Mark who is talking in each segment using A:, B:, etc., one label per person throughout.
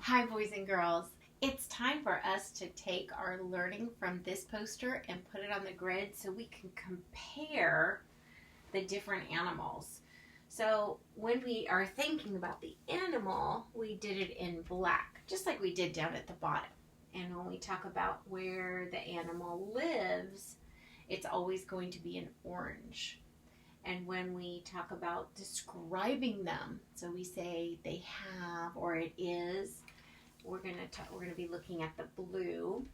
A: Hi boys and girls. It's time for us to take our learning from this poster and put it on the grid so we can compare the different animals. So when we are thinking about the animal, we did it in black, just like we did down at the bottom. And when we talk about where the animal lives, it's always going to be in orange. And when we talk about describing them, so we say they have or it is, we're going to be looking at the blue.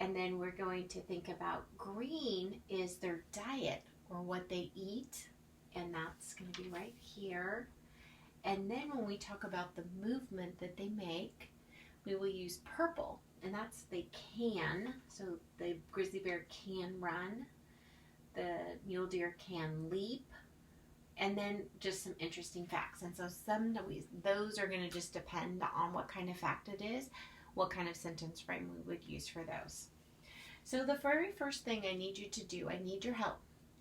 A: And then we're going to think about green is their diet or what they eat, and that's going to be right here. And then when we talk about the movement that they make, we will use purple, and that's they can. So the grizzly bear can run. The mule deer can leap, and then just some interesting facts. And so those are going to just depend on what kind of fact it is, what kind of sentence frame we would use for those. So the very first thing I need you to do, I need your help.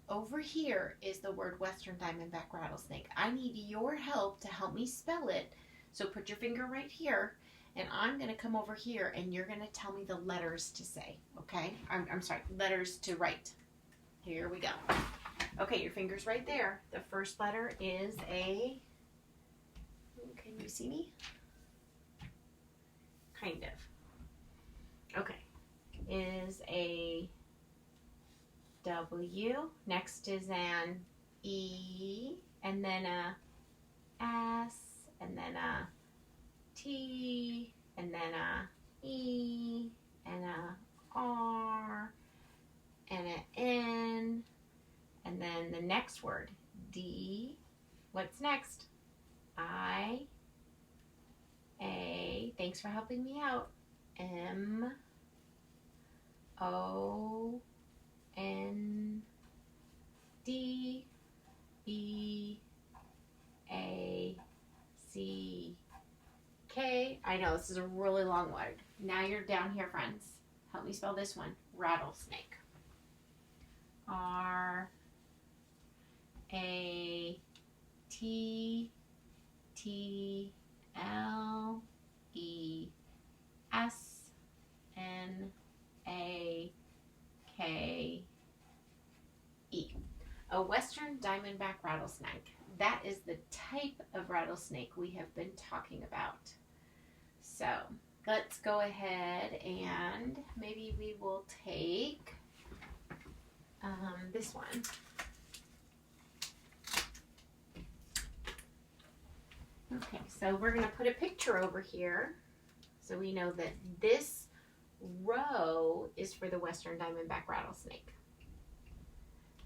A: Over here is the word Western Diamondback Rattlesnake. I need your help to help me spell it. So put your finger right here, and I'm going to come over here, and you're going to tell me the letters to say, okay? I'm sorry, letters to write. Here we go. Okay, your finger's right there. The first letter is a, can you see me? Kind of. Okay, is a W. Next is an E, and then a S, and then a T, and then a E, and a R, and an N, and then the next word, D. What's next? I, A, thanks for helping me out, M, O, N, D, E, A, C, K. I know this is a really long word. Now you're down here, friends. Help me spell this one. Rattlesnake. R, A, T, T, L, E, S, N, A, K, E. A Western Diamondback Rattlesnake. That is the type of rattlesnake we have been talking about. So let's go ahead and maybe we will take this one. Okay, so we're going to put a picture over here so we know that this row is for the Western Diamondback Rattlesnake.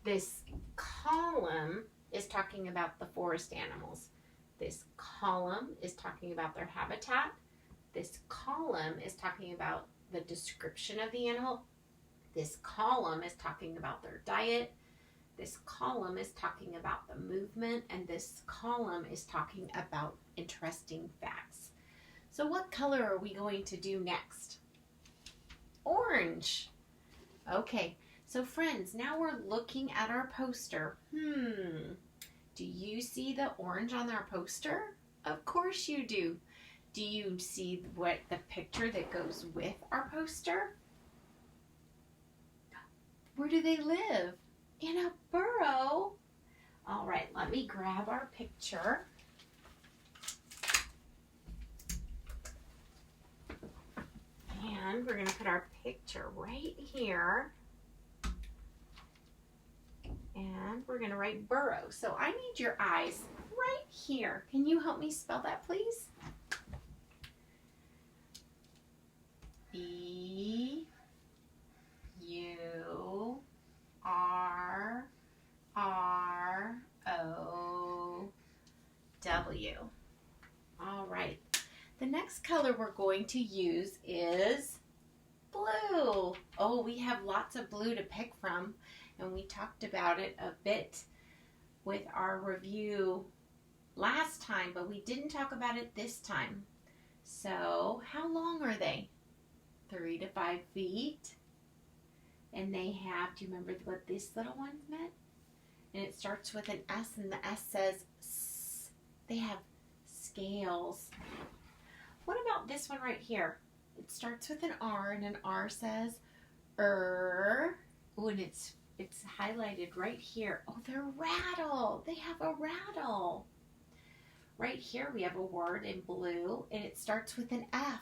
A: This column is talking about the forest animals. This column is talking about their habitat. This column is talking about the description of the animal. This column is talking about their diet. This column is talking about the movement, and this column is talking about interesting facts. So what color are we going to do next? Orange. Okay, so friends, now we're looking at our poster. Do you see the orange on our poster? Of course you do. Do you see what the picture that goes with our poster? Where do they live? In a burrow. All right, let me grab our picture. And we're going to put our picture right here. And we're going to write burrow. So I need your eyes right here. Can you help me spell that, please? B, U, R, R, O, W. All right. The next color we're going to use is blue. Oh, we have lots of blue to pick from, and we talked about it a bit with our review last time, but we didn't talk about it this time. So, how long are they? 3 to 5 feet. And they have, do you remember what this little one meant? And it starts with an S, and the S says S. They have scales. What about about this one right here? It starts with an R, and an R says Oh, and it's highlighted right here. Oh, they're rattle. They have a rattle. Right here we have a word in blue, and it starts with an F.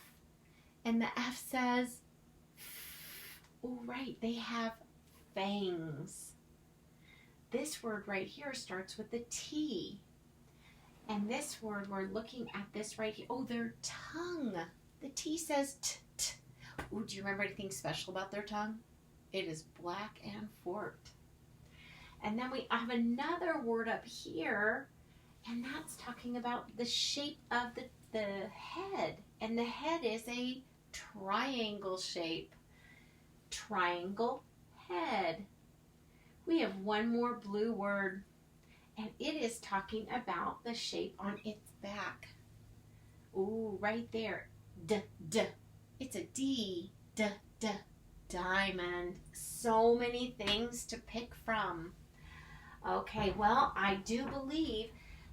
A: And the F says, oh, right, they have fangs. This word right here starts with a T. And this word, we're looking at this right here. Oh, their tongue. The T says t. Oh, do you remember anything special about their tongue? It is black and forked. And then we have another word up here, and that's talking about the shape of the head. And the head is a triangle shape. Triangle head. We have one more blue word, and it is talking about the shape on its back. Ooh, right there. D. It's a D. D. Diamond. So many things to pick from. Okay, well, I do believe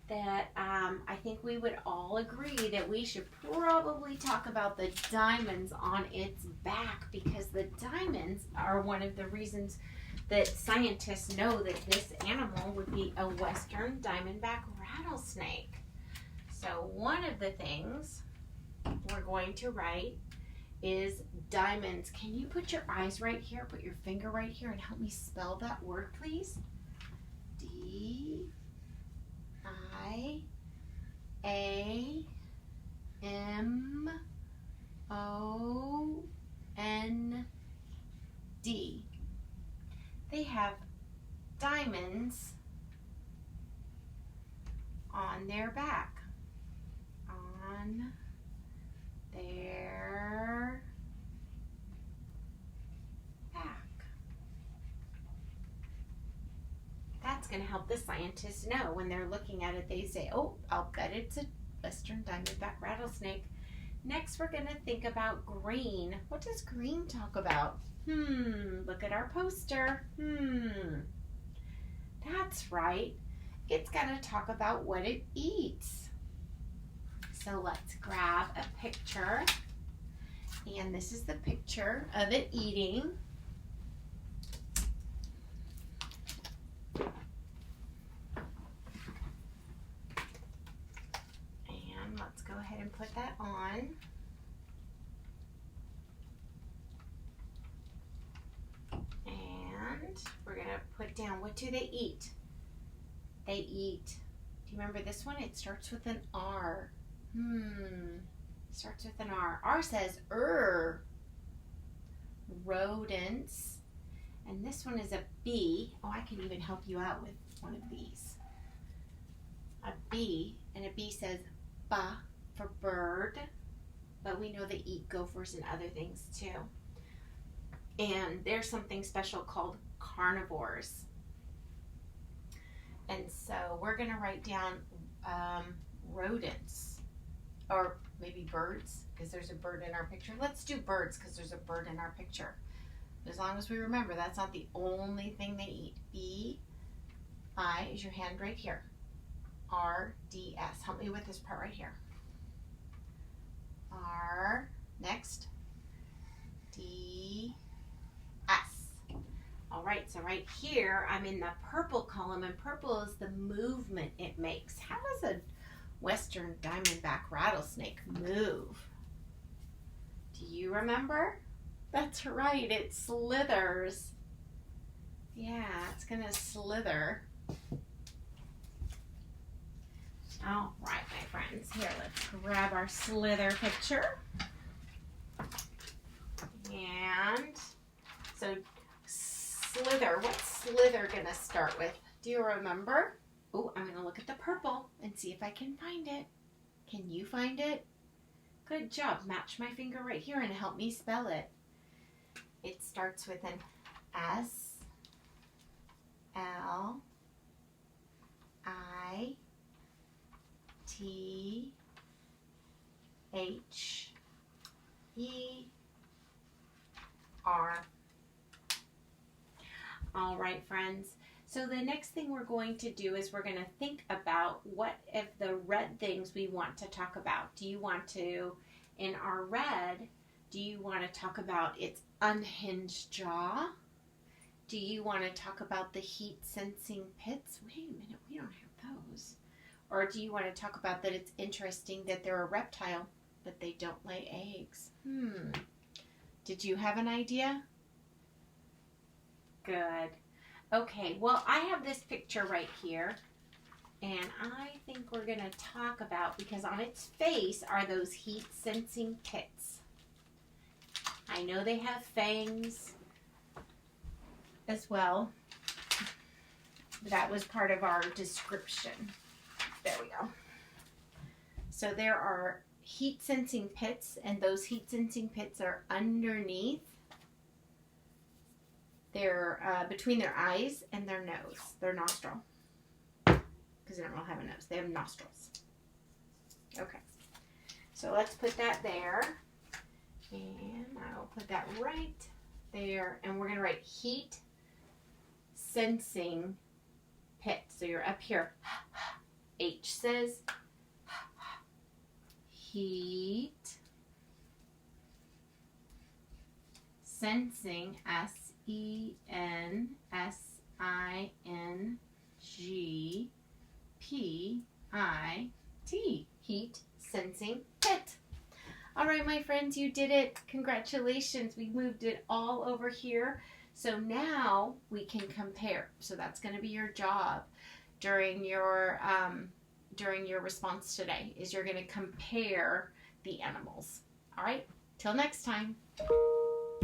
A: that I think we would all agree that we should probably talk about the diamonds on its back, because the diamonds are one of the reasons that scientists know that this animal would be a western diamondback rattlesnake. So one of the things we're going to write is diamonds. Can you put your eyes right here, put your finger right here, and help me spell that word, please? D-I-A-M-O-N-D. They have diamonds on their back. On their back. That's going to help the scientists know when they're looking at it. They say, oh, I'll bet it's a western diamondback rattlesnake. Next, we're going to think about green. What does green talk about? Look at our poster. That's right. It's going to talk about what it eats. So let's grab a picture. And this is the picture of it eating. And let's go ahead and put that on. And we're going to put down, what do they eat? They eat, do you remember this one? It starts with an R. Starts with an R. R says rodents. And this one is a B. Oh, I can even help you out with one of these. A B, and a B says ba for bird. But we know they eat gophers and other things too. And there's something special called carnivores. And so we're going to write down rodents. Or maybe birds, because there's a bird in our picture. Let's do birds, because there's a bird in our picture. As long as we remember, that's not the only thing they eat. B-I is your hand right here. R-D-S. Help me with this part right here. R, next. D-S. All right, so right here, I'm in the purple column, and purple is the movement it makes. How does a western diamondback rattlesnake move? Do you remember? That's right, it slithers. Yeah, it's gonna slither. All right, my friends, here, let's grab our slither picture. And so slither, what's slither gonna start with? Do you remember? Oh, I'm going to look at the purple and see if I can find it. Can you find it? Good job. Match my finger right here and help me spell it. It starts with an S, L, I, T, H, E, R. All right, friends. So the next thing we're going to do is we're going to think about what of the red things we want to talk about. Do you want to In our red, do you want to talk about its unhinged jaw? Do you want to talk about the heat-sensing pits? Wait a minute, we don't have those. Or do you want to talk about that it's interesting that they're a reptile, but they don't lay eggs? Did you have an idea? Good. Okay, well, I have this picture right here, and I think we're going to talk about, because on its face are those heat-sensing pits. I know they have fangs as well. That was part of our description. There we go. So there are heat-sensing pits, and those heat-sensing pits are underneath. They're between their eyes and their nose, their nostril. Because they don't really have a nose. They have nostrils. Okay. So let's put that there. And I'll put that right there. And we're going to write heat sensing pit. So you're up here. H says heat sensing, SENSINGPIT, heat sensing pit. All right, my friends, you did it. Congratulations. We moved it all over here. So now we can compare. So that's going to be your job during your response today, is you're going to compare the animals. All right, till next time.